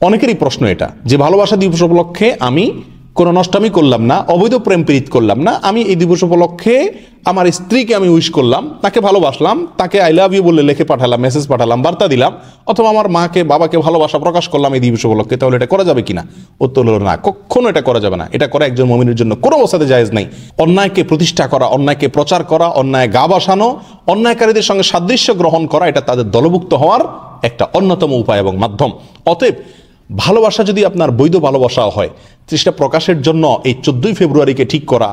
অনেকেরই প্রশ্ন এটা যে ভালোবাসা দিবস উপলক্ষে আমি কোনো নষ্টামি করলাম না, অবৈধ প্রেম প্রীত করলাম না, আমি এই দিবস উপলক্ষে আমার স্ত্রীকে আমি উইশ করলাম, তাকে ভালোবাসলাম, তাকে আই লাভ ইউ বলে লিখে পাঠালাম, মেসেজ পাঠালাম, বার্তা দিলাম, অথবা আমার মাকে বাবাকে ভালোবাসা প্রকাশ করলাম এই দিবস উপলক্ষে, তাহলে এটা করা যাবে কিনা? উত্তর হলো না, কখনো এটা করা যাবে না। এটা করা একজন মুমিনের জন্য কোনো অবস্থাতে জায়েজ নাই। অন্যায়কে প্রতিষ্ঠা করা, অন্যায়কে প্রচার করা, অন্যায় গা বাসানো, অন্যায়কারীদের সঙ্গে সাদৃশ্য গ্রহণ করা, এটা তাদের দলভুক্ত হওয়ার একটা অন্যতম উপায় এবং মাধ্যম। অতএব ভালোবাসা যদি আপনার বৈধ ভালোবাসা হয়, সেটা প্রকাশের জন্য এই 14ই ফেব্রুয়ারিকে ঠিক করা,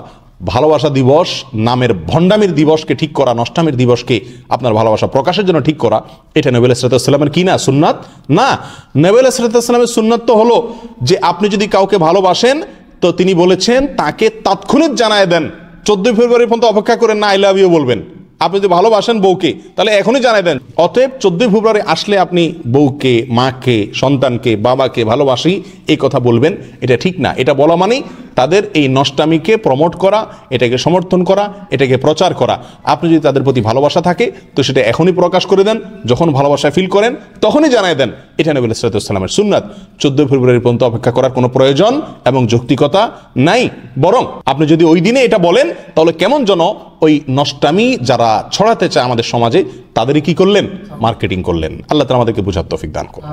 ভালোবাসা দিবস নামের ভণ্ডামির দিবসকে ঠিক করা, নষ্টামির দিবসকে আপনার ভালোবাসা প্রকাশের জন্য ঠিক করা, এটা নবী আলাইহিস সালামের কি না? সুন্নাত না। নবী আলাইহিস সালামের সুন্নাত তো হলো যে আপনি যদি কাউকে ভালোবাসেন তো তিনি বলেছেন তাকে তাৎক্ষণিক জানায় দেন, 14ই ফেব্রুয়ারি পর্যন্ত অপেক্ষা করেন না আই লাভ ইউ বলবেন। আপনি যদি ভালোবাসেন বউকে তাহলে এখনই জানাই দেন। অতএব 14ই ফেব্রুয়ারি আসলে আপনি বউকে, মাকে, সন্তানকে, বাবাকে ভালোবাসি এই কথা বলবেন, এটা ঠিক না। এটা বলা মানেই তাদের এই নষ্টামিকে প্রমোট করা, এটাকে সমর্থন করা, এটাকে প্রচার করা। আপনি যদি তাদের প্রতি ভালোবাসা থাকে তো সেটা এখনই প্রকাশ করে দেন, যখন ভালোবাসা ফিল করেন তখনই জানাই দেন। এটা নবী আলাইহিস সালামের সুন্নাত। 14 ফেব্রুয়ারি পর্যন্ত অপেক্ষা করার কোনো প্রয়োজন এবং যৌক্তিকতা নাই। বরং আপনি যদি ওই দিনে এটা বলেন তাহলে কেমন যেন ওই নষ্টামি যারা ছড়াতে চায় আমাদের সমাজে তাদেরই কি করলেন? মার্কেটিং করলেন। আল্লাহ তাআলা আমাদেরকে বুঝার তৌফিক দান করুন।